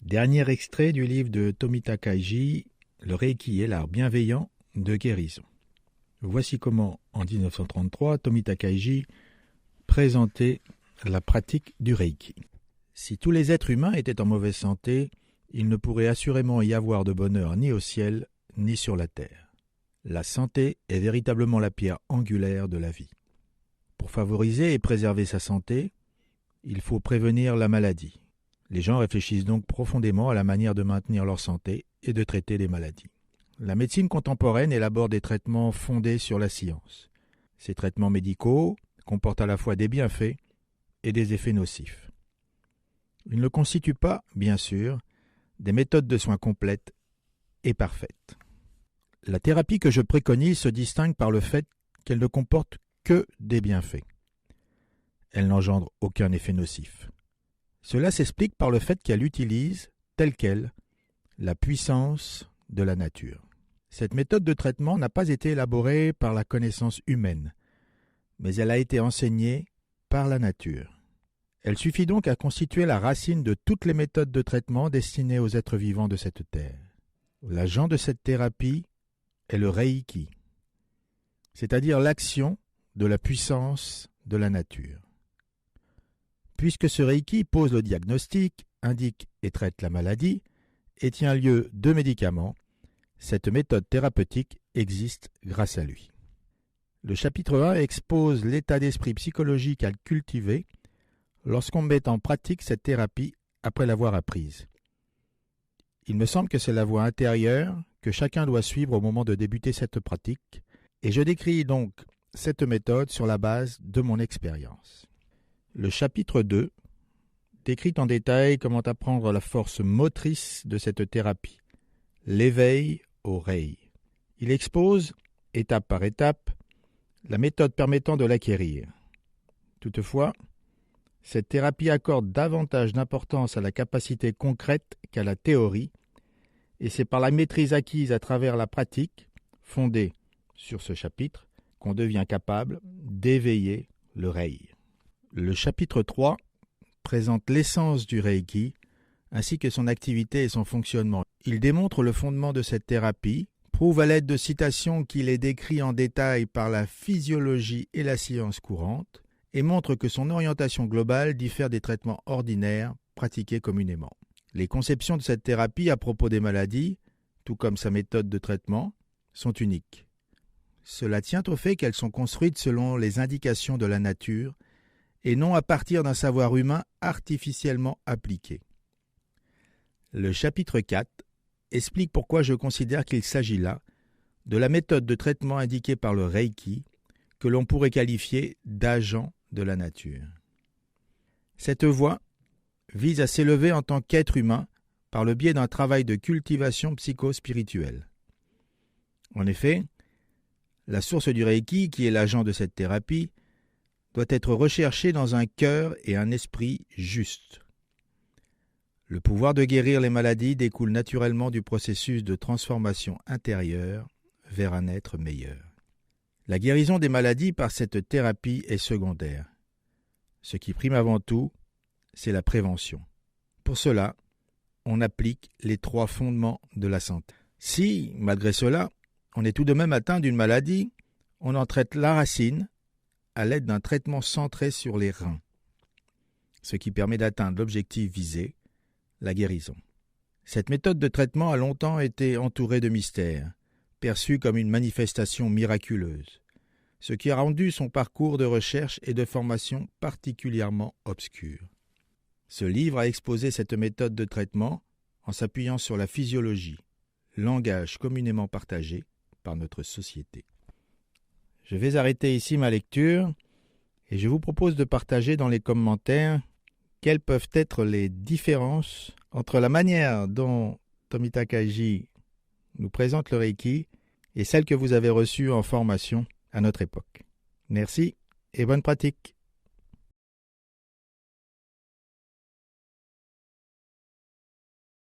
Dernier extrait du livre de Tomita Kaiji, Le Reiki est l'art bienveillant de guérison. Voici comment, en 1933, Tomita Kaiji présentait la pratique du Reiki. Si tous les êtres humains étaient en mauvaise santé, il ne pourrait assurément y avoir de bonheur ni au ciel, ni sur la terre. La santé est véritablement la pierre angulaire de la vie. Pour favoriser et préserver sa santé, il faut prévenir la maladie. Les gens réfléchissent donc profondément à la manière de maintenir leur santé et de traiter les maladies. La médecine contemporaine élabore des traitements fondés sur la science. Ces traitements médicaux comportent à la fois des bienfaits et des effets nocifs. Ils ne constituent pas, bien sûr, des méthodes de soins complètes et parfaites. La thérapie que je préconise se distingue par le fait qu'elle ne comporte que des bienfaits. Elle n'engendre aucun effet nocif. Cela s'explique par le fait qu'elle utilise, telle qu'elle, la puissance de la nature. Cette méthode de traitement n'a pas été élaborée par la connaissance humaine, mais elle a été enseignée par la nature. Elle suffit donc à constituer la racine de toutes les méthodes de traitement destinées aux êtres vivants de cette terre. L'agent de cette thérapie est le Reiki, c'est-à-dire l'action de la puissance de la nature. Puisque ce Reiki pose le diagnostic, indique et traite la maladie, et tient lieu de médicaments, cette méthode thérapeutique existe grâce à lui. Le chapitre 1 expose l'état d'esprit psychologique à cultiver lorsqu'on met en pratique cette thérapie après l'avoir apprise. Il me semble que c'est la voie intérieure que chacun doit suivre au moment de débuter cette pratique, et je décris donc cette méthode sur la base de mon expérience. Le chapitre 2 décrit en détail comment apprendre la force motrice de cette thérapie, l'éveil au Rei. Il expose, étape par étape, la méthode permettant de l'acquérir. Toutefois, cette thérapie accorde davantage d'importance à la capacité concrète qu'à la théorie, et c'est par la maîtrise acquise à travers la pratique, fondée sur ce chapitre, qu'on devient capable d'éveiller le Rei. Le chapitre 3 présente l'essence du Reiki, ainsi que son activité et son fonctionnement. Il démontre le fondement de cette thérapie, prouve à l'aide de citations qu'il est décrit en détail par la physiologie et la science courante, et montre que son orientation globale diffère des traitements ordinaires pratiqués communément. Les conceptions de cette thérapie à propos des maladies, tout comme sa méthode de traitement, sont uniques. Cela tient au fait qu'elles sont construites selon les indications de la nature et non à partir d'un savoir humain artificiellement appliqué. Le chapitre 4 explique pourquoi je considère qu'il s'agit là de la méthode de traitement indiquée par le Reiki, que l'on pourrait qualifier d'agent de la nature. Cette voie vise à s'élever en tant qu'être humain par le biais d'un travail de cultivation psycho-spirituelle. En effet, la source du Reiki, qui est l'agent de cette thérapie, doit être recherchée dans un cœur et un esprit justes. Le pouvoir de guérir les maladies découle naturellement du processus de transformation intérieure vers un être meilleur. La guérison des maladies par cette thérapie est secondaire. Ce qui prime avant tout, c'est la prévention. Pour cela, on applique les 3 fondements de la santé. Si, malgré cela, on est tout de même atteint d'une maladie, on en traite la racine à l'aide d'un traitement centré sur les reins, ce qui permet d'atteindre l'objectif visé, la guérison. Cette méthode de traitement a longtemps été entourée de mystères, perçue comme une manifestation miraculeuse, ce qui a rendu son parcours de recherche et de formation particulièrement obscur. Ce livre a exposé cette méthode de traitement en s'appuyant sur la physiologie, langage communément partagé par notre société. Je vais arrêter ici ma lecture et je vous propose de partager dans les commentaires quelles peuvent être les différences entre la manière dont Tomita Kaiji nous présente le Reiki et celle que vous avez reçue en formation à notre époque. Merci et bonne pratique.